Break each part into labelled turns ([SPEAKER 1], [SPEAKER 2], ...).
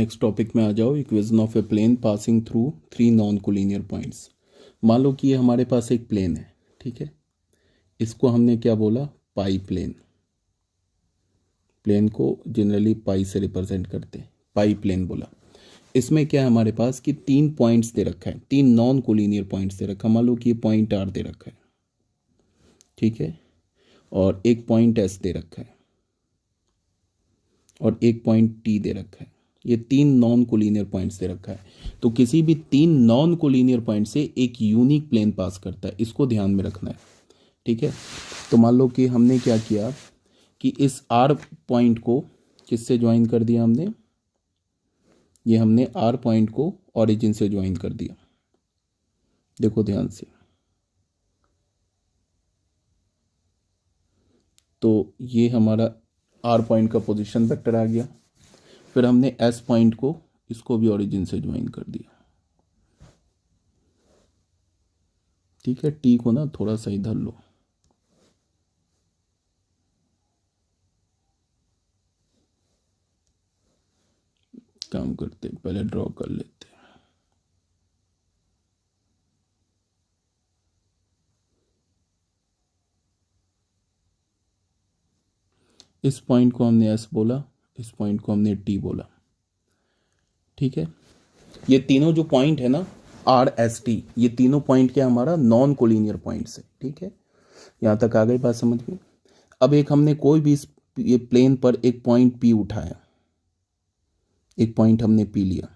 [SPEAKER 1] Next topic में आ जाओ। Equation of a plane passing through three non collinear points. मान लो कि ये हमारे पास एक प्लेन है, ठीक है। इसको हमने क्या बोला, पाई प्लेन। प्लेन को जनरली पाई से रिप्रेजेंट करते हैं, पाई प्लेन बोला। इसमें क्या है हमारे पास कि तीन पॉइंट्स दे रखा है, तीन नॉन कोलिनियर पॉइंट्स दे रखा है। मान लो कि ये पॉइंट आर दे रखा है, ठीक है, और एक पॉइंट एस दे रखा है और एक पॉइंट टी दे रखा है। ये तीन नॉन कोलिनियर पॉइंट्स दे रखा है। तो किसी भी तीन नॉन कोलिनियर पॉइंट से एक यूनिक प्लेन पास करता है, इसको ध्यान में रखना है, ठीक है। तो मान लो कि हमने क्या किया कि इस आर पॉइंट को किससे ज्वाइन कर दिया हमने, ये हमने आर पॉइंट को ओरिजिन से ज्वाइन कर दिया। देखो ध्यान से, तो ये हमारा आर पॉइंट का पोजीशन वेक्टर आ गया। फिर हमने एस पॉइंट को, इसको भी ओरिजिन से ज्वाइन कर दिया, ठीक है। टी को ना थोड़ा सा इधर लो, काम करते पहले ड्रॉ कर लेते हैं। इस पॉइंट को हमने एस बोला, इस पॉइंट को हमने टी बोला, ठीक है। ये तीनों जो पॉइंट है ना, आर एस टी, ये तीनों पॉइंट क्या हमारा नॉन कोलिनियर पॉइंट्स है, ठीक है। यहाँ तक आ गई बात समझ में। अब एक हमने कोई भी ये प्लेन पर एक पॉइंट पी उठाया, एक पॉइंट हमने पी लिया,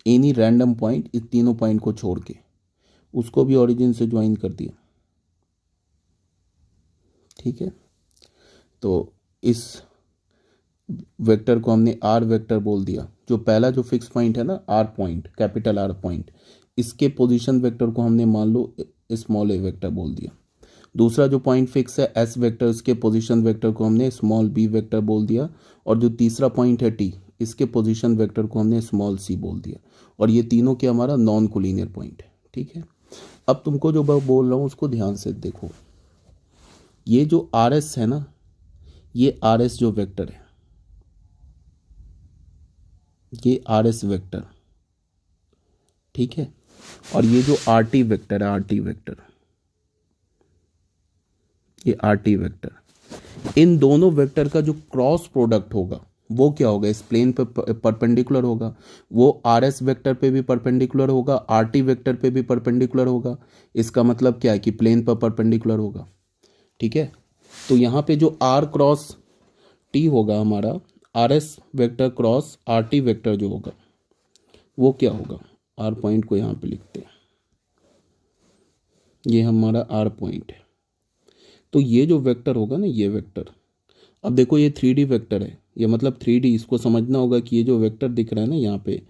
[SPEAKER 1] एनी रैंडम पॉइंट, इस तीनों पॉइंट को छोड़ के उसको भी ओरिजिन से ज्वाइन कर दिया, ठीक है। तो इस वेक्टर को हमने आर वेक्टर बोल दिया। जो पहला जो फिक्स पॉइंट है ना, R point, capital R point, इसके पोजीशन वेक्टर को हमने मान लो स्मॉल ए वेक्टर बोल दिया। दूसरा जो पॉइंट फिक्स है एस वेक्टर, इसके पोजीशन वेक्टर को हमने स्मॉल बी वेक्टर बोल दिया। और जो तीसरा पॉइंट है टी, इसके पोजीशन वेक्टर को हमने स्मॉल सी बोल दिया। और ये तीनों के हमारा नॉन कोलिनियर पॉइंट है, ठीक है। अब तुमको जो मैं बोल रहा हूँ उसको ध्यान से देखो। ये जो आर एस है ना, ये आर एस जो वेक्टर है, ये आर एस वेक्टर, ठीक है। और ये जो आर टी वेक्टर है, आर टी वेक्टर, ये आर टी वेक्टर, इन दोनों वेक्टर का जो क्रॉस प्रोडक्ट होगा वो क्या होगा, इस प्लेन पे परपेंडिकुलर होगा। वो आर एस वेक्टर पे भी परपेंडिकुलर होगा, आर टी वेक्टर पे भी परपेंडिकुलर होगा। इसका मतलब क्या है कि प्लेन पर परपेंडिकुलर होगा, ठीक है। तो यहाँ पे जो आर क्रॉस टी होगा हमारा, are S vector cross R T vector जो होगा वो क्या होगा, आर पॉइंट को यहाँ पे लिखते हैं, ये हमारा आर पॉइंट है। तो ये जो वेक्टर होगा ना, ये वेक्टर, अब देखो ये 3D वेक्टर है, ये मतलब 3D, इसको समझना होगा कि ये जो वेक्टर दिख रहा है ना यहाँ पे,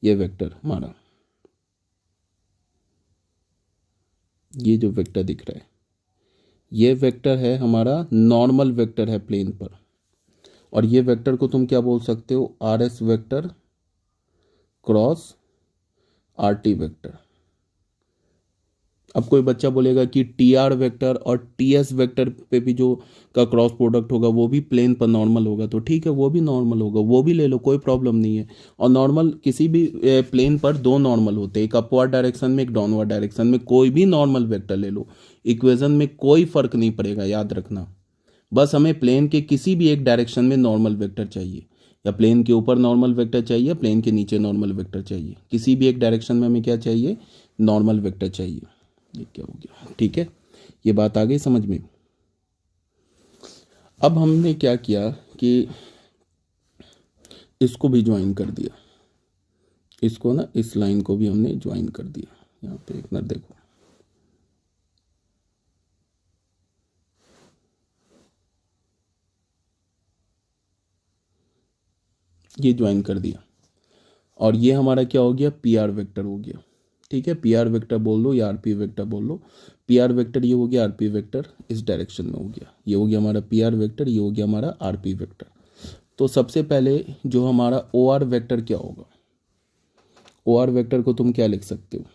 [SPEAKER 1] ये वेक्टर हमारा, ये जो वेक्टर दिख रहा है, ये वेक्टर है हमारा नॉर्मल वेक्टर है प्लेन पर। और ये वेक्टर को तुम क्या बोल सकते हो, are S vector cross R T vector. अब कोई बच्चा बोलेगा कि टी आर वेक्टर और टी एस वेक्टर पे भी जो का क्रॉस प्रोडक्ट होगा वो भी प्लेन पर नॉर्मल होगा, तो ठीक है, वो भी नॉर्मल होगा, वो भी ले लो, कोई प्रॉब्लम नहीं है। और नॉर्मल किसी भी प्लेन पर दो नॉर्मल होते हैं, एक अपवर्ड डायरेक्शन में, एक डाउनवर्ड डायरेक्शन में। कोई भी नॉर्मल वेक्टर ले लो, इक्वेशन में कोई फर्क नहीं पड़ेगा, याद रखना। बस हमें प्लेन के किसी भी एक डायरेक्शन में नॉर्मल वेक्टर चाहिए, या प्लेन के ऊपर नॉर्मल वेक्टर चाहिए, प्लेन के नीचे नॉर्मल वेक्टर चाहिए, किसी भी एक डायरेक्शन में हमें क्या चाहिए, नॉर्मल वेक्टर चाहिए। ये क्या हो गया, ठीक है, ये बात आ गई समझ में। अब हमने क्या किया कि इसको भी ज्वाइन कर दिया, इसको ना, इस लाइन को भी हमने ज्वाइन कर दिया। यहाँ पे एक मिनट देखो, ये ज्वाइन कर दिया। और ये हमारा क्या हो गया, पी आर वेक्टर हो गया, ठीक है। पी आर वेक्टर बोल लो या आर पी वेक्टर बोल लो। पी आर वेक्टर ये हो गया, आर पी वेक्टर इस डायरेक्शन में हो गया, ये हो गया हमारा पी आर वेक्टर, ये हो गया हमारा आर पी वेक्टर। तो सबसे पहले जो हमारा ओ आर वेक्टर क्या होगा, ओ आर वेक्टर को तुम क्या लिख सकते हो,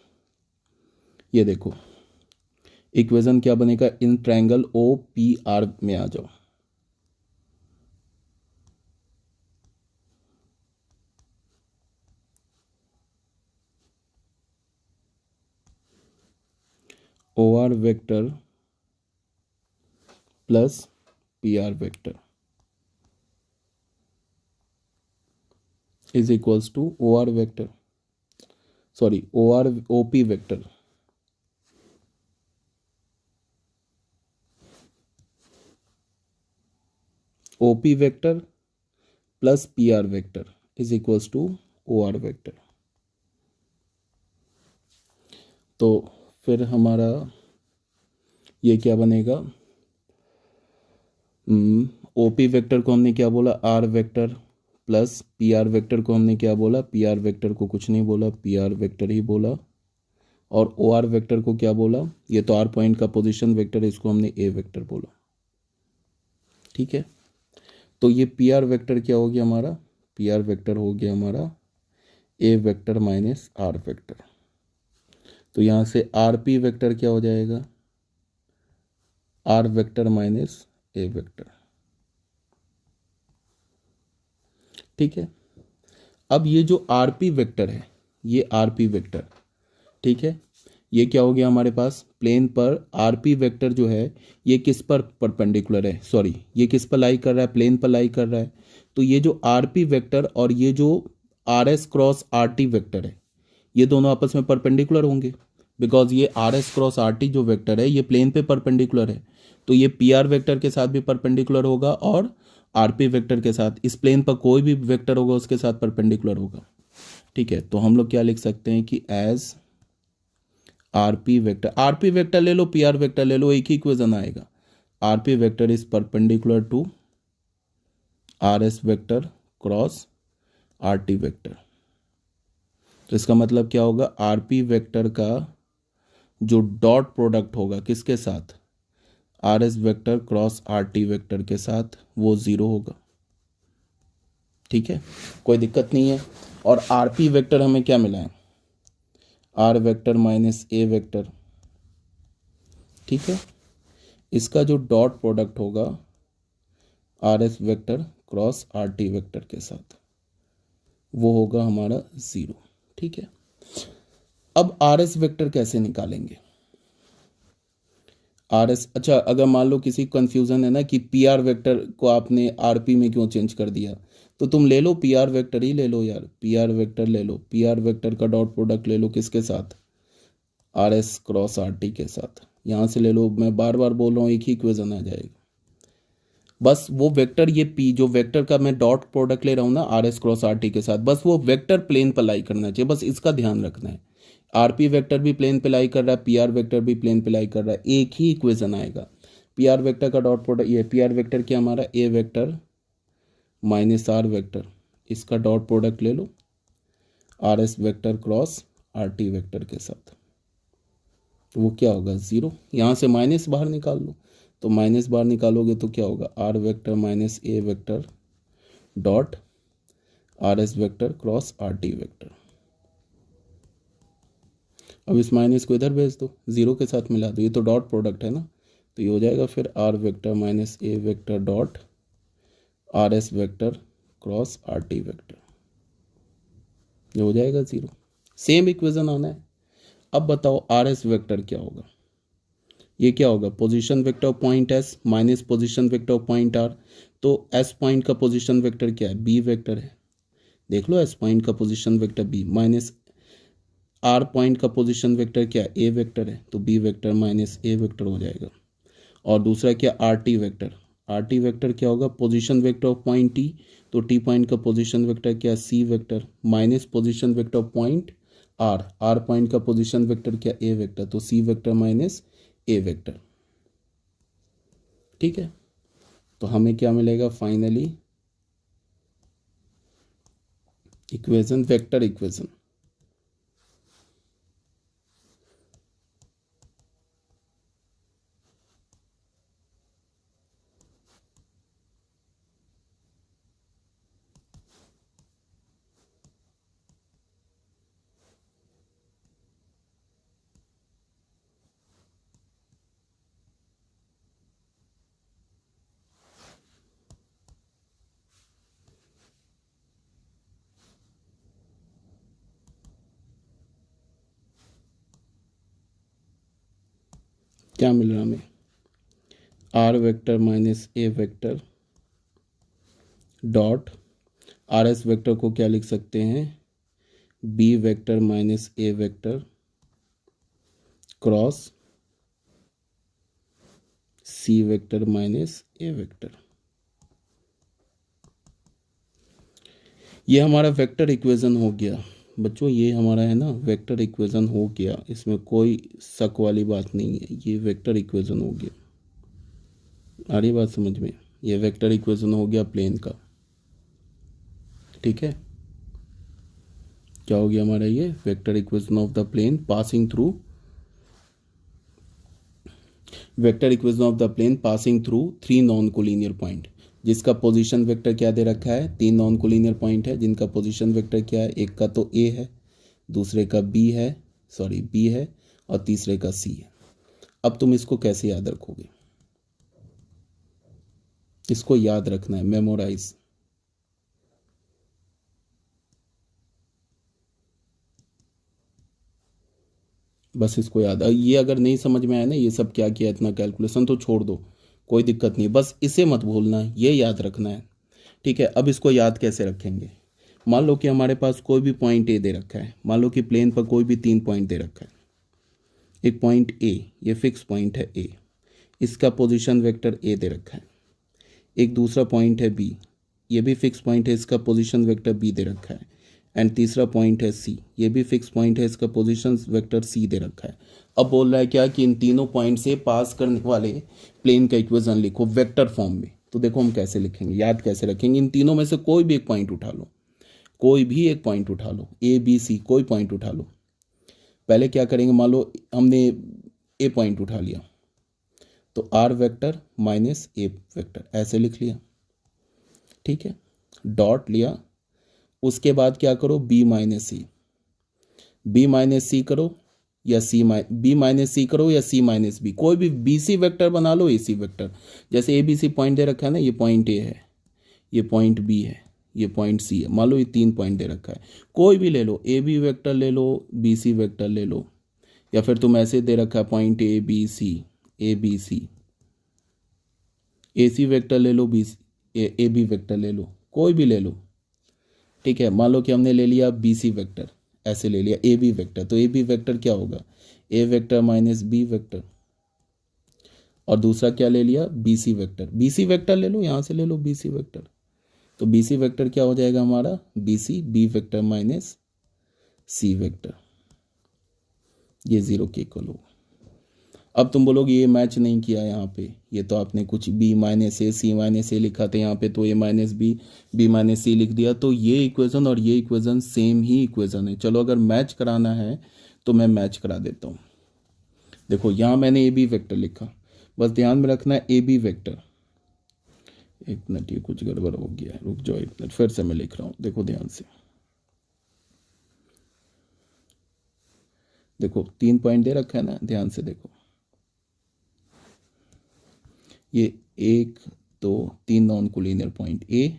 [SPEAKER 1] ये देखो इक्वेशन क्या बनेगा, in triangle O P R में आ जाओ। O R vector plus P R vector is equals to O R vector, sorry O R O P vector O P vector plus P R vector is equals to O R vector. तो फिर हमारा ये क्या बनेगा, ओ P vector को हमने क्या बोला, R vector plus P R vector को हमने क्या बोला, पी आर वेक्टर को कुछ नहीं बोला, पी आर वेक्टर ही बोला। और ओ आर वेक्टर को क्या बोला, ये तो आर पॉइंट का पोजीशन वेक्टर है, इसको हमने ए वेक्टर बोला। ठीक है, तो ये पी आर वेक्टर क्या हो गया हमारा, पी आर वेक्टर हो गया हमारा A vector minus R vector. तो यहाँ से आर पी वेक्टर क्या हो जाएगा, R vector minus A vector. ठीक है, अब ये जो आर पी वेक्टर है, ये आर पी वेक्टर, ठीक है, ये क्या हो गया हमारे पास, प्लेन पर आर पी वेक्टर जो है ये किस पर परपेंडिकुलर है, सॉरी ये किस पर लाई कर रहा है, प्लेन पर लाई कर रहा है। तो ये जो आर पी वेक्टर और ये जो R S cross R T vector है, ये दोनों आपस में परपेंडिकुलर होंगे, बिकॉज ये R S cross R T जो वेक्टर है ये प्लेन पे परपेंडिकुलर है। तो ये पी आर वेक्टर के साथ भी परपेंडिकुलर होगा और आर पी वेक्टर के साथ, इस प्लेन पर कोई भी वेक्टर होगा उसके साथ परपेंडिकुलर होगा। ठीक है, तो हम लोग क्या लिख सकते हैं कि एज आर पी वेक्टर ले लो, पी आर वेक्टर ले लो, एक ही इक्वेशन आएगा। R P vector is perpendicular to R S vector cross R T vector. तो इसका मतलब क्या होगा, आर पी वेक्टर का जो डॉट प्रोडक्ट होगा किसके साथ, are S vector cross R T vector के साथ, वो ज़ीरो होगा। ठीक है, कोई दिक्कत नहीं है। और आर पी वेक्टर हमें क्या मिला है, R vector minus A vector. ठीक है, इसका जो डॉट प्रोडक्ट होगा R S vector cross R T vector के साथ, वो होगा हमारा ज़ीरो। ठीक है, अब आर एस वेक्टर कैसे निकालेंगे, आर एस, अच्छा अगर मान लो किसी कंफ्यूजन है ना कि पी आर वेक्टर को आपने आर पी में क्यों चेंज कर दिया, तो तुम ले लो पी आर वेक्टर ही ले लो यार, पी आर वेक्टर ले लो, पी आर वेक्टर का डॉट प्रोडक्ट ले लो किसके साथ, R S cross R T के साथ। यहाँ से ले लो, मैं बार बार बोल रहा हूँ, एक ही इक्वेशन आ जाएगा। बस वो वेक्टर, ये पी जो वेक्टर का मैं डॉट प्रोडक्ट ले रहा हूँ ना R S cross R T के साथ, बस वो वेक्टर प्लेन पर लाई करना चाहिए, बस इसका ध्यान रखना है। आर पी वेक्टर भी प्लेन पे लाई कर रहा है, पी आर वेक्टर भी प्लेन पे लाई कर रहा है, एक ही इक्वेशन आएगा। पी आर वेक्टर का डॉट प्रोडक्ट, ये पी आर वेक्टर क्या हमारा A vector minus R vector, इसका डॉट प्रोडक्ट ले लो R S vector cross R T vector के साथ, तो वो क्या होगा ज़ीरो। यहाँ से माइनस बाहर निकाल लो, तो माइनस बाहर निकालोगे तो क्या होगा, R vector minus A vector dot R S vector cross R T vector. अब इस माइनस को इधर भेज दो, ज़ीरो के साथ मिला दो, ये तो डॉट प्रोडक्ट है ना, तो ये हो जाएगा फिर R vector minus A vector dot R S vector cross R T vector, ये हो जाएगा ज़ीरो। सेम इक्वेशन आना है। अब बताओ आर एस वेक्टर क्या होगा, ये क्या होगा, position vector of point S minus position vector of point R. तो एस पॉइंट का पोजीशन वेक्टर क्या है, बी वेक्टर है, देख लो एस पॉइंट का position vector B, minus R point का पोजीशन वेक्टर क्या है, ए वेक्टर है, तो B vector minus A vector हो जाएगा। और दूसरा क्या, R T vector, R T vector क्या होगा, position vector of point T, तो टी पॉइंट का पोजीशन वेक्टर क्या है, C vector, minus position vector of point R, R point का पोजीशन वेक्टर क्या, ए वेक्टर, तो C vector minus A vector. ठीक है, तो हमें क्या मिलेगा फाइनली, इक्वेशन, वेक्टर इक्वेशन। क्या मिल रहा हमें, R vector minus A vector dot R S vector को क्या लिख सकते हैं, B vector minus A vector cross C vector minus A vector. ये हमारा वेक्टर इक्वेशन हो गया बच्चों, ये हमारा है ना वेक्टर इक्वेशन हो गया, इसमें कोई शक वाली बात नहीं है, ये वेक्टर इक्वेशन हो गया। आ रही बात समझ में, ये वेक्टर इक्वेशन हो गया प्लेन का। ठीक है, क्या हो गया हमारा, ये vector equation of the plane passing through, vector equation of the plane passing through 3 non collinear point, जिसका पोजीशन वेक्टर क्या दे रखा है, 3 नॉन कोलिनियर पॉइंट है जिनका पोजीशन वेक्टर क्या है, एक का तो ए है, दूसरे का बी है और तीसरे का सी है। अब तुम इसको कैसे याद रखोगे, इसको याद रखना है, मेमोराइज। बस इसको याद, ये अगर नहीं समझ में आया ना ये सब क्या किया, इतना कैलकुलेशन तो छोड़ दो, कोई दिक्कत नहीं, बस इसे मत भूलना है, ये याद रखना है। ठीक है, अब इसको याद कैसे रखेंगे, मान लो कि हमारे पास कोई भी पॉइंट ए दे रखा है, मान लो कि प्लेन पर कोई भी 3 पॉइंट दे रखा है। एक पॉइंट ए, ये फिक्स पॉइंट है ए, इसका पोजीशन वेक्टर ए दे रखा है। एक दूसरा पॉइंट है बी, ये भी फिक्स पॉइंट है, इसका पोजीशन वेक्टर बी दे रखा है। एंड तीसरा पॉइंट है सी, ये भी फिक्स पॉइंट है, इसका पोजीशन वेक्टर सी दे रखा है। अब बोल रहा है क्या कि इन तीनों पॉइंट से पास करने वाले प्लेन का इक्वेशन लिखो वेक्टर फॉर्म में। तो देखो हम कैसे लिखेंगे, याद कैसे रखेंगे, इन तीनों में से कोई भी एक पॉइंट उठा लो, कोई भी एक पॉइंट उठा लो, ए बी सी कोई पॉइंट उठा लो। पहले क्या करेंगे, मान लो हमने ए पॉइंट उठा लिया, तो R vector minus A vector ऐसे लिख लिया। ठीक है, डॉट लिया, उसके बाद क्या करो, बी माइनस सी करो या बी माइनस सी करो या सी माइनस बी, कोई भी बी सी वेक्टर बना लो, ए सी वेक्टर। जैसे ए बी सी पॉइंट दे रखा है ना, ये पॉइंट ए है, ये पॉइंट बी है, ये पॉइंट सी है, मान लो ये 3 पॉइंट दे रखा है, कोई भी ले लो, ए बी वेक्टर ले लो, बी सी वेक्टर ले लो, या फिर तुम ऐसे दे रखा है point A B C, A C vector ले लो, ए बी वेक्टर ले लो, कोई भी ले लो। ठीक है, मान लो कि हमने ले लिया बी सी वेक्टर, ऐसे ले लिया ए बी वेक्टर, तो ए बी वेक्टर क्या होगा, A vector minus B vector, और दूसरा क्या ले लिया, बी सी वेक्टर ले लो, यहाँ से ले लो बी सी वेक्टर, तो बी सी वेक्टर क्या हो जाएगा हमारा, B vector minus C vector, ये 0 के इक्वल होगा। अब तुम बोलोगे ये मैच नहीं किया यहाँ पे, ये तो आपने कुछ बी माइनस ए सी माइनस ए लिखा था यहाँ पे, तो ए माइनस बी माइनस सी लिख दिया, तो ये इक्वेशन और ये इक्वेशन सेम ही इक्वेशन है। चलो अगर मैच कराना है तो मैं मैच करा देता हूँ। देखो यहाँ मैंने ए बी वेक्टर लिखा, बस ध्यान में रखना है ए बी वेक्टर, एक मिनट ये कुछ गड़बड़ हो गया है, रुक जाओ एक मिनट, फिर से मैं लिख रहा हूँ, देखो ध्यान से, देखो 3 पॉइंट दे रखा है ना, ध्यान से देखो, ये 1 2 3 नॉन कोलिनियर पॉइंट, ए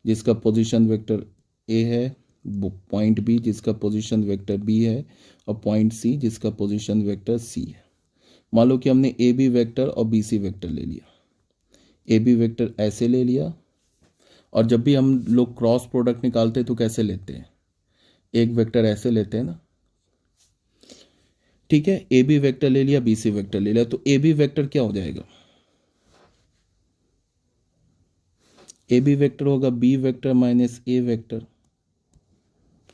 [SPEAKER 1] जिसका पोजीशन वेक्टर ए है, पॉइंट बी जिसका पोजीशन वेक्टर बी है, और पॉइंट सी जिसका पोजीशन वेक्टर सी है। मान लो कि हमने ए बी वेक्टर और बी सी वेक्टर ले लिया, ए बी वेक्टर ऐसे ले लिया, और जब भी हम लोग क्रॉस प्रोडक्ट निकालते हैं तो कैसे लेते हैं, एक वेक्टर ऐसे लेते हैं ना। ठीक है, ए बी वेक्टर ले लिया, बी सी वेक्टर ले लिया, तो ए बी वेक्टर क्या हो जाएगा, ए बी वेक्टर होगा B vector minus A vector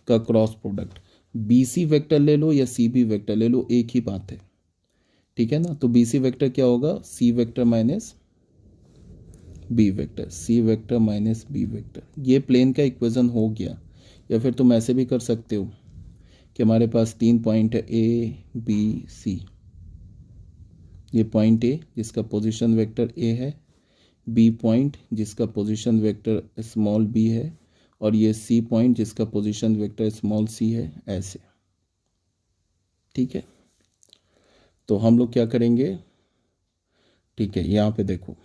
[SPEAKER 1] का cross product, B C vector ले लो या सी बी वेक्टर ले लो, एक ही बात है। ठीक है ना, तो बी सी वेक्टर क्या होगा, C vector minus B vector, C vector minus B vector, ये प्लेन का इक्वेशन हो गया। या फिर तुम ऐसे भी कर सकते हो कि हमारे पास 3 पॉइंट है ए बी सी, ये पॉइंट ए जिसका पोजीशन वेक्टर ए है, बी पॉइंट जिसका पोजीशन वेक्टर स्मॉल बी है, और ये सी पॉइंट जिसका पोजीशन वेक्टर स्मॉल सी है, ऐसे। ठीक है, तो हम लोग क्या करेंगे, ठीक है यहाँ पे देखो,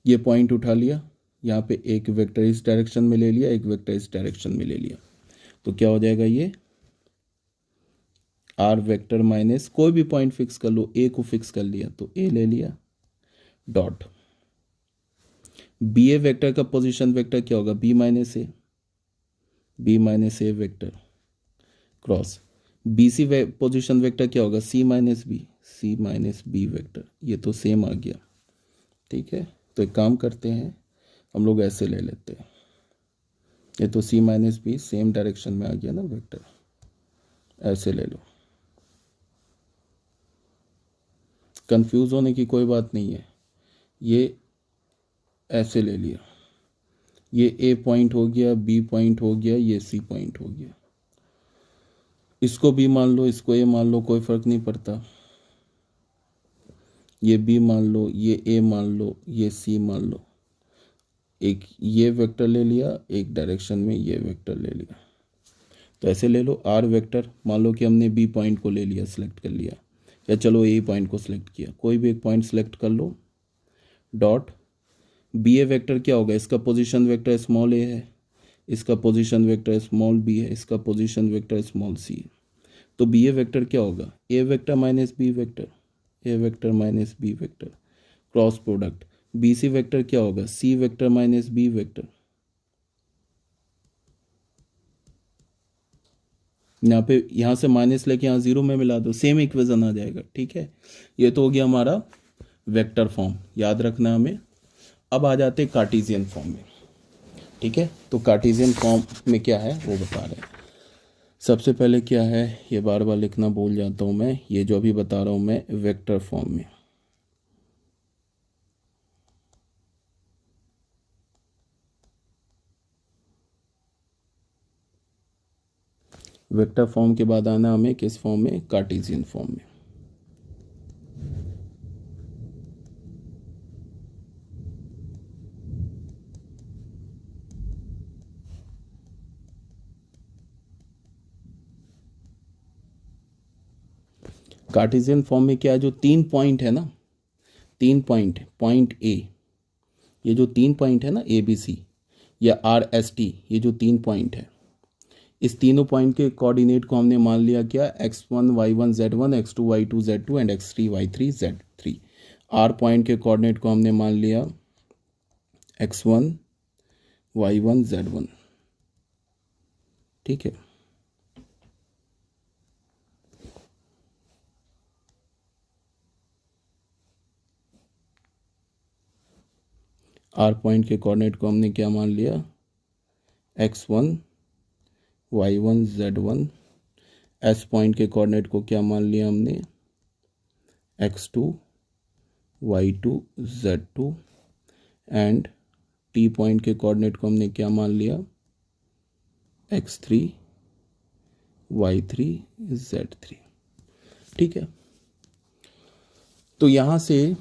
[SPEAKER 1] ये पॉइंट उठा लिया, यहाँ पे एक वेक्टर इस डायरेक्शन में ले लिया, एक वेक्टर इस डायरेक्शन में ले लिया, तो क्या हो जाएगा, ये आर वेक्टर माइनस कोई भी पॉइंट फिक्स कर लो, ए को फिक्स कर लिया तो ए ले लिया डॉट बी ए वेक्टर का पोजीशन वेक्टर क्या होगा, B minus A vector cross B C position vector क्या होगा, सी माइनस बी वेक्टर। ये तो सेम आ गया, ठीक है। तो एक काम करते हैं, हम लोग ऐसे ले लेते हैं, ये तो सी माइनस बी सेम डायरेक्शन में आ गया ना वेक्टर, ऐसे ले लो। कंफ्यूज होने की कोई बात नहीं है, ये ऐसे ले लिया, ये ए पॉइंट हो गया, बी पॉइंट हो गया, ये सी पॉइंट हो गया। इसको बी मान लो, इसको ए मान लो, कोई फर्क नहीं पड़ता। ये बी मान लो, ये ए मान लो, ये सी मान लो। एक ये वेक्टर ले लिया, एक डायरेक्शन में ये वेक्टर ले लिया। तो ऐसे ले लो, आर वेक्टर मान लो कि हमने बी पॉइंट को ले लिया, सिलेक्ट कर लिया, या चलो ए पॉइंट को सिलेक्ट किया, कोई भी एक पॉइंट सिलेक्ट कर लो डॉट बी ए वेक्टर क्या होगा, इसका पोजीशन वेक्टर स्मॉल ए है, इसका पोजीशन वेक्टर स्मॉल बी है, इसका पोजीशन वेक्टर स्मॉल सी है। तो बी ए वेक्टर क्या होगा, A vector minus B vector, A vector minus B vector cross product B C vector क्या होगा, C vector minus B vector. यहाँ से माइनस लेके यहाँ जीरो में मिला दो, सेम इक्वेशन आ जाएगा, ठीक है। ये तो हो गया हमारा वेक्टर फॉर्म, याद रखना हमें। अब आ जाते कार्टेशियन फॉर्म में, ठीक है। तो कार्टेशियन फॉर्म में क्या है वो बता रहे हैं। सबसे पहले क्या है, ये बार बार लिखना भूल जाता हूँ मैं, ये जो अभी बता रहा हूँ मैं वेक्टर फॉर्म में। वेक्टर फॉर्म के बाद आना हमें किस फॉर्म में, कार्टेशियन फॉर्म में। कार्टेशियन फॉर्म में क्या है, जो 3 पॉइंट है ना, 3 पॉइंट, पॉइंट ए, ये जो 3 पॉइंट है ना ए बी सी या आर एस टी, ये जो 3 पॉइंट है, इस तीनों पॉइंट के कोऑर्डिनेट को हमने मान लिया क्या, x1 y1 z1, x2 y2 z2 and x3 y3 z3। R point के कोऑर्डिनेट को हमने मान लिया x1 y1 z1, ठीक है। आर पॉइंट के कोऑर्डिनेट को हमने क्या मान लिया, x1 y1 z1। S point के कोऑर्डिनेट को क्या मान लिया हमने, x2 y2 z2 and T point के कोऑर्डिनेट को हमने क्या मान लिया, x3 y3 z3, ठीक है। तो यहाँ से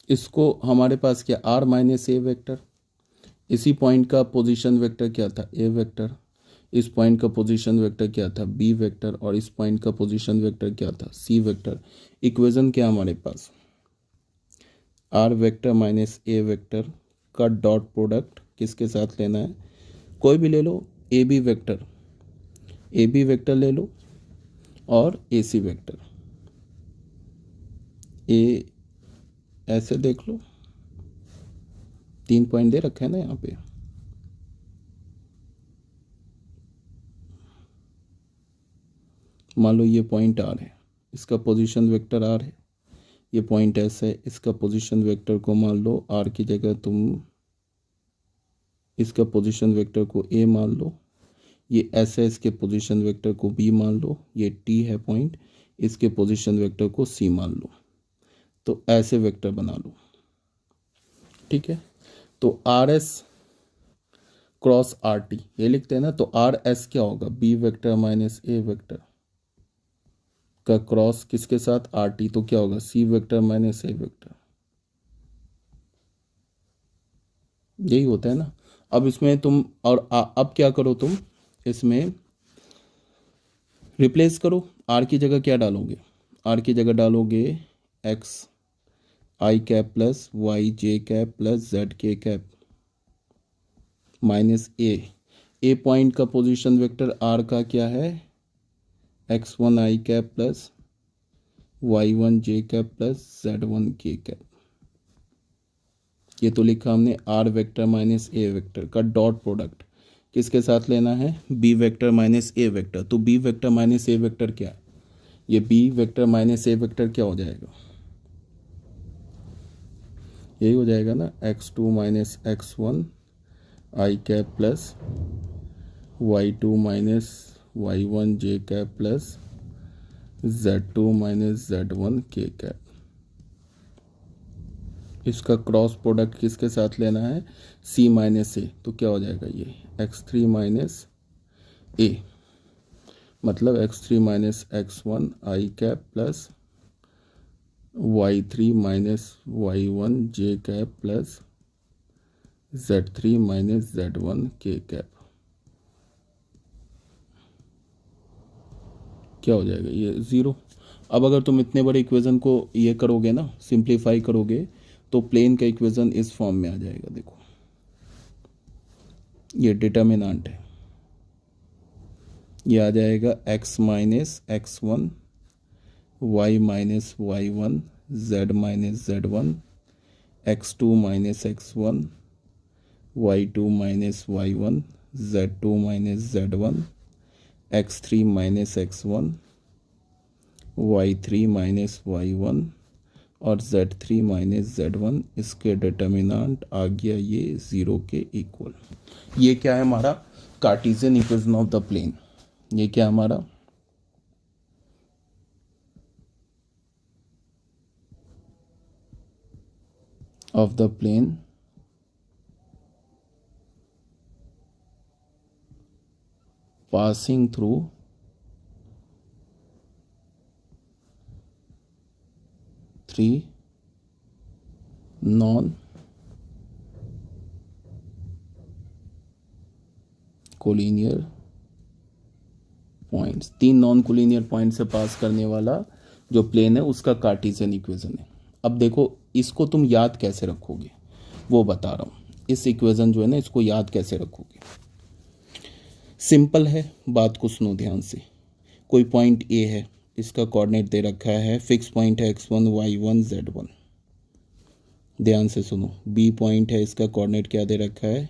[SPEAKER 1] इसको हमारे पास क्या, आर माइनस ए वेक्टर, इसी पॉइंट का पोजीशन वेक्टर क्या था, ए वेक्टर, इस पॉइंट का पोजीशन वेक्टर क्या था, बी वेक्टर, और इस पॉइंट का पोजीशन वेक्टर क्या था, सी वेक्टर। इक्वेशन क्या हमारे पास, R vector minus A vector का डॉट प्रोडक्ट किसके साथ लेना है, कोई भी ले लो, ए बी वेक्टर ले लो और ए सी वेक्टर, ए ऐसे देख लो, 3 पॉइंट दे रखे हैं ना यहाँ पे, मान लो ये पॉइंट आर है, इसका पोजीशन वेक्टर आर है, ये पॉइंट ऐसे है, इसका पोजीशन वेक्टर को मान लो आर की जगह तुम इसका पोजीशन वेक्टर को ए मान लो, ये ऐसे है, इसके पोजीशन वेक्टर को बी मान लो, ये टी है पॉइंट, इसके पोजीशन वेक्टर को सी मान लो। तो ऐसे वेक्टर बना लो, ठीक है। तो R S cross R T ये लिखते हैं ना, तो आर एस क्या होगा, B vector minus A vector का क्रॉस किसके साथ, आर टी, तो क्या होगा, C vector minus A vector, यही होता है ना। अब इसमें तुम और अब क्या करो, तुम इसमें रिप्लेस करो, आर की जगह क्या डालोगे, आर की जगह डालोगे X I cap plus Y J cap plus Z K cap minus A, A point का पोजीशन वेक्टर आर का क्या है, x1 आई कैप प्लस y1 जे कैप प्लस z1 के कैप। ये तो लिखा हमने R vector minus A vector का डॉट प्रोडक्ट किसके साथ लेना है, B vector minus A vector. तो B vector minus A vector क्या है, ये B vector minus A vector क्या हो जाएगा, यही हो जाएगा ना, x2 माइनस x1 आई cap plus y2 minus y1 जे cap plus z2 minus z1 के कैप। इसका क्रॉस प्रोडक्ट किसके साथ लेना है, c माइनस ए। तो क्या हो जाएगा ये x3 माइनस ए, मतलब x3 माइनस x1 आई cap plus y3 minus y1 जे cap plus z3 minus z1 के कैप। क्या हो जाएगा ये 0। अब अगर तुम इतने बड़े इक्वेशन को ये करोगे ना, सिंप्लीफाई करोगे, तो प्लेन का इक्वेशन इस फॉर्म में आ जाएगा। देखो ये डिटर्मिनेंट है, ये आ जाएगा x minus x1 y minus y1 z minus z1 x2 minus x1 y2 minus y1 z2 minus z1 x3 minus x1 y3 minus y1 और z3 माइनस z1। इसके डिटर्मिनेंट आ गया ये 0 के इक्वल। ये क्या है हमारा Cartesian equation of the plane. ये क्या हमारा of the plane passing through three non collinear points, 3 non collinear point से पास करने वाला जो प्लेन है उसका कार्टेशियन इक्वेशन है। अब देखो इसको तुम याद कैसे रखोगे वो बता रहा हूँ। इस इक्वेशन जो है ना इसको याद कैसे रखोगे, सिंपल है, बात को सुनो ध्यान से। कोई पॉइंट ए है, इसका कोऑर्डिनेट दे रखा है, फिक्स पॉइंट है x1 y1 z1। ध्यान से सुनो। बी पॉइंट है, इसका कोऑर्डिनेट क्या दे रखा है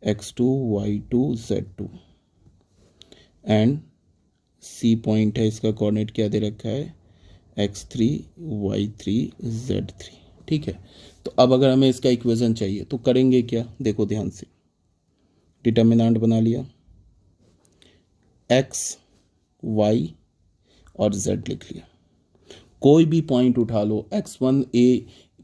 [SPEAKER 1] x2 y2 z2। And C point है, इसका कोऑर्डिनेट क्या दे रखा है x3 y3 z3। ठीक है, तो अब अगर हमें इसका इक्वेशन चाहिए तो करेंगे क्या, देखो ध्यान से। डिटर्मिनेंट बना लिया, x y और z लिख लिया। कोई भी पॉइंट उठा लो, x1 a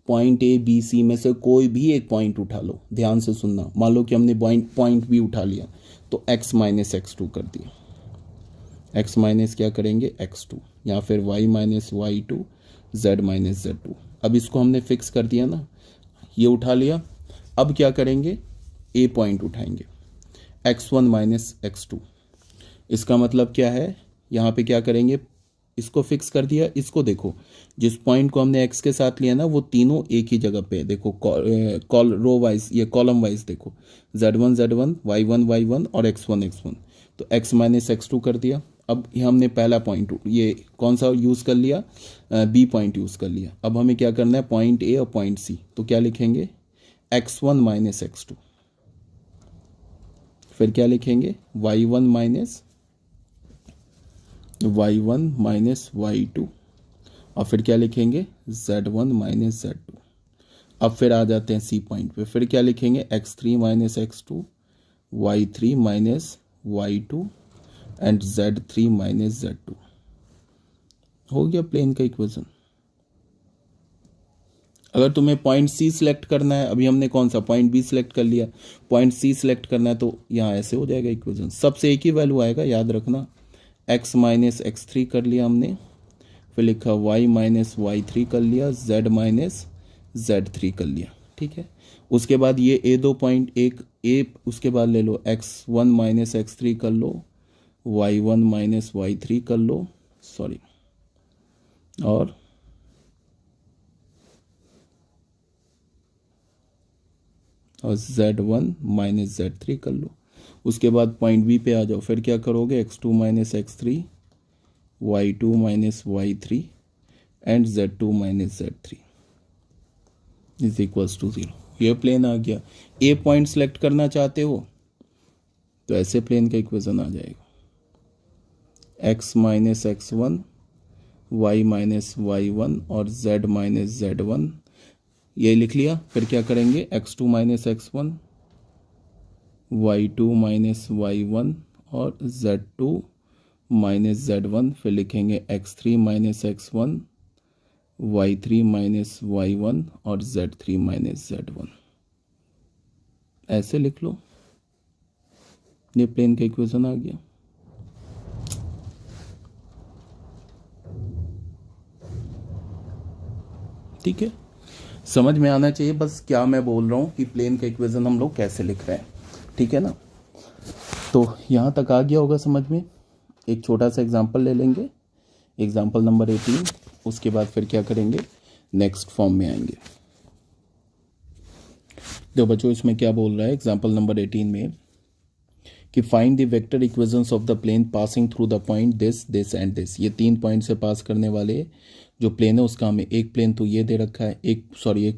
[SPEAKER 1] point A B C में से कोई भी एक पॉइंट उठा लो। ध्यान से सुनना, मान लो कि हमने पॉइंट भी उठा लिया तो x माइनस x2 कर दिया। x माइनस क्या करेंगे x2, या फिर y minus y2 z minus z2। अब इसको हमने फिक्स कर दिया ना, ये उठा लिया। अब क्या करेंगे, a पॉइंट उठाएंगे x1 माइनस x2। इसका मतलब क्या है, यहाँ पे क्या करेंगे, इसको फिक्स कर दिया। इसको देखो, जिस पॉइंट को हमने x के साथ लिया ना वो तीनों एक ही जगह पे देखो, रो वाइज, ये कॉलम वाइज देखो, z1 z1 y1 y1 और x1 x1। तो x माइनस x2 कर दिया। अब ये हमने पहला पॉइंट ये कौन सा यूज़ कर लिया, बी पॉइंट यूज़ कर लिया। अब हमें क्या करना है, पॉइंट ए और पॉइंट सी। तो क्या लिखेंगे x1 माइनस x2, फिर क्या लिखेंगे y1 minus y1 minus y2, और फिर क्या लिखेंगे z1 माइनस z2। अब फिर आ जाते हैं सी पॉइंट पे, फिर क्या लिखेंगे x3 minus x2 y3 minus y2 and z3 minus z2। हो गया प्लेन का इक्वेशन। अगर तुम्हें पॉइंट सी सिलेक्ट करना है, अभी हमने कौन सा पॉइंट बी सिलेक्ट कर लिया, पॉइंट सी सिलेक्ट करना है तो यहाँ ऐसे हो जाएगा इक्वेशन। सबसे एक ही वैल्यू आएगा, याद रखना। x माइनस x3 कर लिया हमने, फिर लिखा y माइनस y3 कर लिया, z माइनस z3 कर लिया। ठीक है, उसके बाद ये ए दो पॉइंट एक ए, उसके बाद ले लो x1 माइनस x3 कर लो, y1 माइनस y3 कर लो, सॉरी, और z1 माइनस z3 कर लो। उसके बाद पॉइंट बी पे आ जाओ, फिर क्या करोगे, x2 minus x3, y2 minus y3 and z2 minus z3 is equals to 0। ये प्लेन आ गया। ए पॉइंट सेलेक्ट करना चाहते हो तो ऐसे प्लेन का इक्वेशन आ जाएगा, x minus x1, y minus y1 और z माइनस z1, ये लिख लिया। फिर क्या करेंगे, x2 minus x1, y2 minus y1 और z2 माइनस z1, फिर लिखेंगे x3 minus x1, y3 minus y1 और z3 माइनस z1, ऐसे लिख लो। ये प्लेन का इक्वेशन आ गया। ठीक है, समझ में आना चाहिए बस क्या मैं बोल रहा हूँ कि प्लेन का इक्वेशन हम लोग कैसे लिख रहे हैं। ठीक है ना, तो यहाँ तक आ गया होगा समझ में। एक छोटा सा एग्जांपल ले लेंगे, एग्जांपल नंबर 18, उसके बाद फिर क्या करेंगे, नेक्स्ट फॉर्म में आएंगे। तो बच्चों इसमें क्या बोल रहा है एग्जांपल नंबर 18 में कि find the vector equations of the plane passing through the point this this and this. ये 3 पॉइंट से पास करने वाले जो प्लेन है उसका हमें एक प्लेन तो ये दे रखा है, एक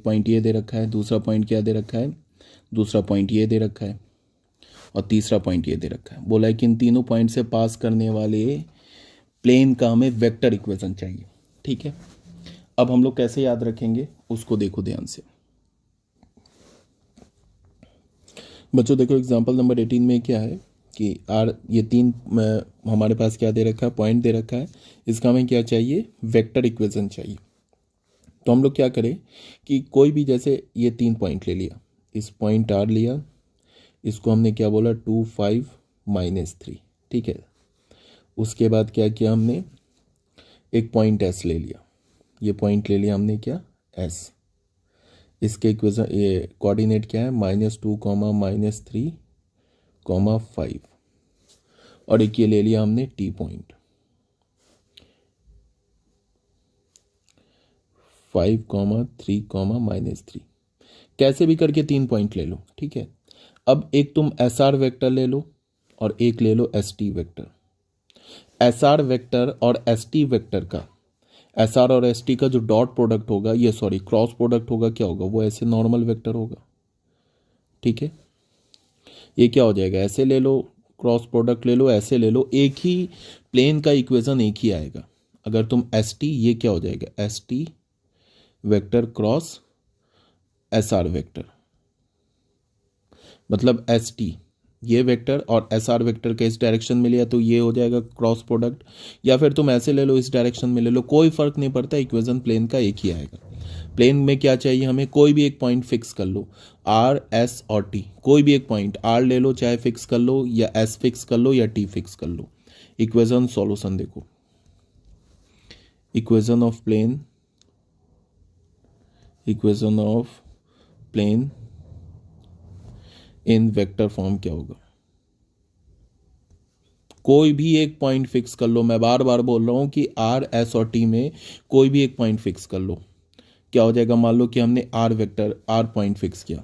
[SPEAKER 1] पॉइंट ये दे रखा है, दूसरा पॉइंट क्या दे रखा है, दूसरा पॉइंट ये दे रखा है और तीसरा पॉइंट ये दे रखा है। बोला है कि इन तीनों पॉइंट से पास करने वाले प्लेन का हमें वेक्टर इक्वेशन चाहिए। ठीक है, अब हम लोग कैसे याद रखेंगे उसको देखो ध्यान से। बच्चों देखो एग्जांपल नंबर 18 में क्या है कि ये 3 हमारे पास क्या दे रखा है, पॉइंट दे रखा है, इसका हमें क्या चाहिए, वेक्टर इक्वेशन चाहिए। तो हम लोग क्या करें कि कोई भी, जैसे ये 3 पॉइंट ले लिया, इस पॉइंट R लिया, इसको हमने क्या बोला 2 5 माइनस 3। ठीक है, उसके बाद क्या किया हमने, एक पॉइंट S ले लिया, ये पॉइंट ले लिया हमने क्या, S, इसके इक्वेशन ये कोऑर्डिनेट क्या है, -2, -3, -5, और एक ये ले लिया हमने T पॉइंट 5, 3, -3। कैसे भी करके 3 पॉइंट ले लो। ठीक है, अब एक तुम SR वेक्टर ले लो और एक ले लो ST वेक्टर। SR वेक्टर और ST वेक्टर का, SR और ST का जो डॉट प्रोडक्ट होगा, ये सॉरी क्रॉस प्रोडक्ट होगा, क्या होगा, वो ऐसे नॉर्मल वेक्टर होगा। ठीक है, ये क्या हो जाएगा, ऐसे ले लो, क्रॉस प्रोडक्ट ले लो, ऐसे ले लो, एक ही प्लेन का इक्वेशन एक ही आएगा। अगर तुम ST, ये क्या हो जाएगा, ST vector cross SR vector, मतलब ST ये वेक्टर और SR वेक्टर के इस डायरेक्शन में लिया तो ये हो जाएगा क्रॉस प्रोडक्ट, या फिर तुम ऐसे ले लो, इस डायरेक्शन में ले लो, कोई फर्क नहीं पड़ता, इक्वेशन प्लेन का एक ही आएगा। प्लेन में क्या चाहिए हमें, कोई भी एक पॉइंट फिक्स कर लो, R S और T, कोई भी एक पॉइंट R ले लो, चाहे फिक्स कर लो, या S फिक्स कर लो, या T फिक्स कर लो। इक्वेशन सॉल्यूशन देखो, equation of plane in vector form क्या होगा, कोई भी एक पॉइंट फिक्स कर लो। मैं बार बार बोल रहा हूं कि R S और T में कोई भी एक पॉइंट फिक्स कर लो, क्या हो जाएगा, मान लो कि हमने R vector R point fix किया,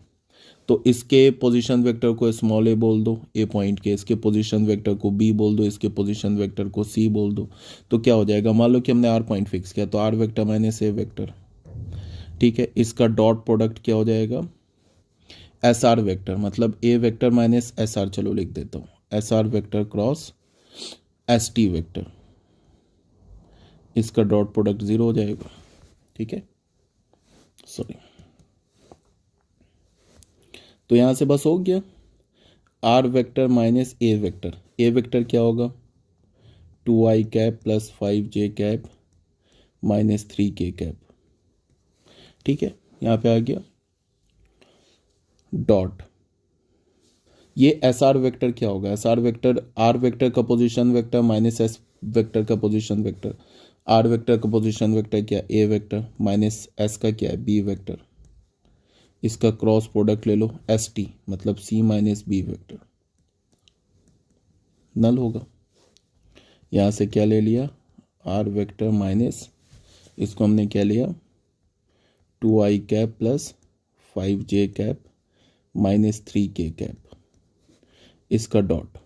[SPEAKER 1] तो इसके पोजीशन वेक्टर को स्मॉल a बोल दो, A पॉइंट के, इसके पोजीशन वेक्टर को B बोल दो, इसके पोजीशन वेक्टर को C बोल दो, तो क्या हो जाएगा, मान लो कि हमने R पॉइंट फिक्स किया तो R vector minus A vector. ठीक है, इसका डॉट प्रोडक्ट क्या हो जाएगा, SR वेक्टर, मतलब A वेक्टर माइनस SR, चलो लिख देता हूँ, SR vector cross ST vector, इसका डॉट प्रोडक्ट 0 हो जाएगा। ठीक है, सॉरी, तो यहां से बस हो गया, R vector minus A vector, A vector क्या होगा, 2i cap plus 5j cap minus 3k cap. ठीक है, यहां पे आ गया डॉट, ये SR वेक्टर क्या होगा, SR वेक्टर R वेक्टर का position vector minus S vector का पोजीशन वेक्टर, R वेक्टर का पोजीशन वेक्टर क्या, A वेक्टर, माइनस S का क्या है, B वेक्टर, इसका क्रॉस प्रोडक्ट ले लो ST, मतलब C माइनस B वेक्टर, नल होगा। यहाँ से क्या ले लिया, R वेक्टर माइनस, इसको हमने क्या लिया 2i cap plus 5j cap minus 3k cap, इसका डॉट।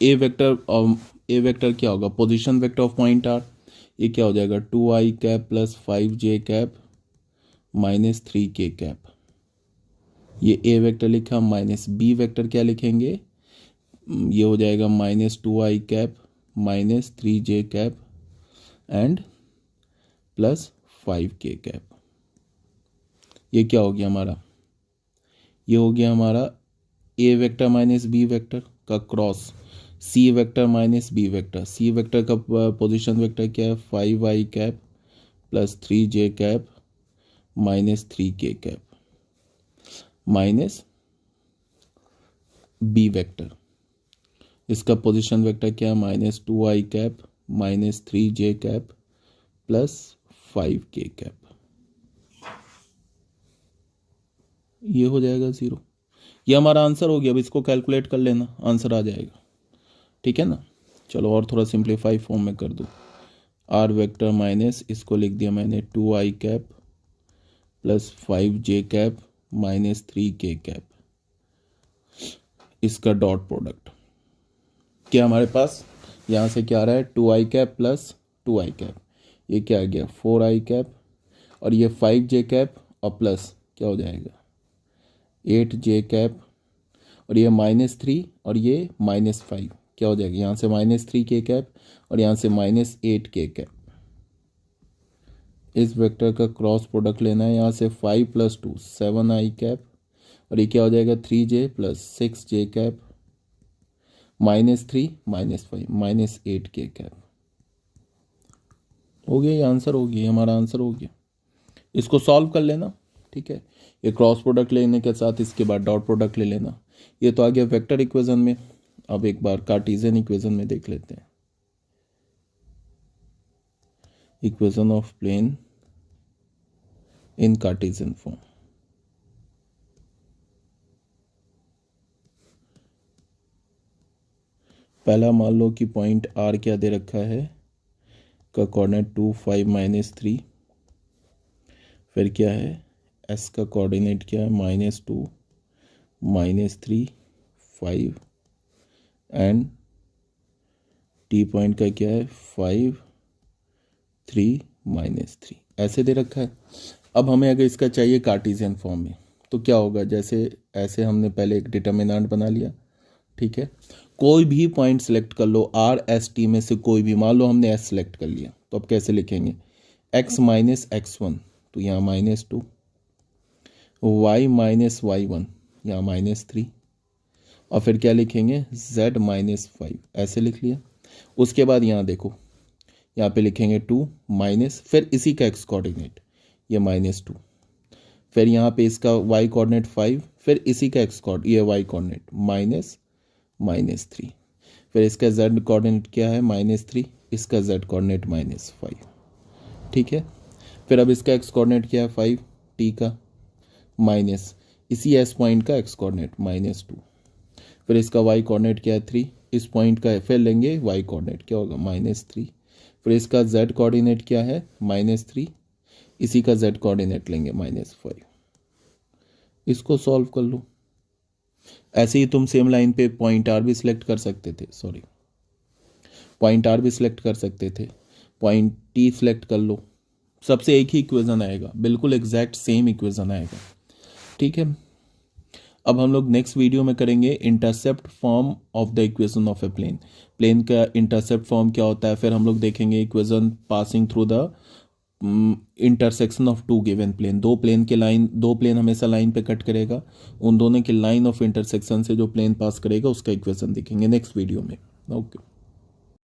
[SPEAKER 1] ए वेक्टर क्या होगा, position vector of point R, ये क्या हो जाएगा 2i cap plus 5j cap minus 3k cap. ये ए वेक्टर लिखा, माइनस बी वेक्टर क्या लिखेंगे, ये हो जाएगा minus 2i cap minus 3j cap and plus 5k cap. ये क्या हो गया हमारा, ये हो गया हमारा A vector minus B vector का cross C vector minus B vector. C vector का पोजीशन वेक्टर क्या है 5i cap plus 3j cap minus 3k cap minus B vector, इसका पोजीशन वेक्टर क्या है minus 2i cap minus 3j cap plus 5k cap. ये हो जाएगा 0। ये हमारा आंसर हो गया। अब इसको कैलकुलेट कर लेना, आंसर आ जाएगा, ठीक है ना। चलो और थोड़ा सिंप्लीफाई फॉर्म में कर दो। आर वेक्टर माइनस, इसको लिख दिया मैंने 2i cap plus 5j cap minus 3k cap, इसका डॉट प्रोडक्ट क्या हमारे पास, यहाँ से क्या आ रहा है 2i cap plus 2i cap, ये क्या आ गया 4i कैप, और ये 5j कैप और प्लस क्या हो जाएगा 8j कैप, और ये -3 और ये -5 क्या हो जाएगा, यहाँ से -3k कैप और यहाँ से -8k कैप। इस वेक्टर का क्रॉस प्रोडक्ट लेना है, यहाँ से 5 + 2 7i कैप, और ये क्या हो जाएगा 3j plus 6j cap -3 -5 -8k cap. हो गया, ये आंसर हो गया, हमारा आंसर हो गया। इसको सॉल्व कर लेना, ठीक है। ये क्रॉस प्रोडक्ट लेने के साथ इसके बाद डॉट प्रोडक्ट ले लेना। ये तो आ गया वेक्टर इक्वेशन में। अब एक बार कार्टेशियन इक्वेशन में देख लेते हैं। Equation of plane in Cartesian form. पहला मान लो कि पॉइंट आर क्या दे रखा है, का कोऑर्डिनेट 2 5 -3, फिर क्या है एस का कोऑर्डिनेट क्या है -2 -3 5 एंड टी पॉइंट का क्या है 5 3 -3, ऐसे दे रखा है। अब हमें अगर इसका चाहिए कार्टेशियन फॉर्म में तो क्या होगा, जैसे ऐसे हमने पहले एक डिटर्मिनेंट बना लिया, ठीक है। कोई भी पॉइंट सेलेक्ट कर लो, आर एस टी में से कोई भी, मान लो हमने एस सेलेक्ट कर लिया, तो अब कैसे लिखेंगे x - x1, तो यहाँ -2, y - y1 यहाँ -3, और फिर क्या लिखेंगे z - 5, ऐसे लिख लिया। उसके बाद यहाँ देखो, यहाँ पे लिखेंगे 2 माइनस, फिर इसी का x कोऑर्डिनेट ये -2, फिर यहाँ पे इसका y कोऑर्डिनेट 5, फिर इसी का x कोऑर्डिनेट ये y कोऑर्डिनेट -3, फिर इसका z कोऑर्डिनेट क्या है -3, इसका z कोऑर्डिनेट -5, ठीक है। फिर अब इसका x कोऑर्डिनेट क्या है 5 t का, माइनस इसी s पॉइंट का x कोऑर्डिनेट -2, फिर इसका y कोऑर्डिनेट क्या है 3, इस पॉइंट का फिर लेंगे y कोऑर्डिनेट क्या होगा -3, फिर इसका z कोऑर्डिनेट क्या है -3, इसी का z कोऑर्डिनेट लेंगे -5। इसको सॉल्व कर लो। ऐसे ही तुम सेम लाइन पे पॉइंट आर भी सिलेक्ट कर सकते थे, पॉइंट आर भी सिलेक्ट कर सकते थे, पॉइंट टी सिलेक्ट कर लो, सबसे एक ही इक्वेशन आएगा, बिल्कुल एग्जैक्ट सेम इक्वेशन आएगा, ठीक है। अब हम लोग नेक्स्ट वीडियो में करेंगे intercept form of the equation of a plane. Plane का इंटरसेप्ट फॉर्म क्या होता है, फिर हम लोग देखेंगे equation passing through the intersection of 2 given plane. दो प्लेन हमेशा लाइन पे कट करेगा, उन दोनों की लाइन ऑफ इंटरसेक्शन से जो प्लेन पास करेगा उसका इक्वेशन देखेंगे नेक्स्ट वीडियो में। ओके।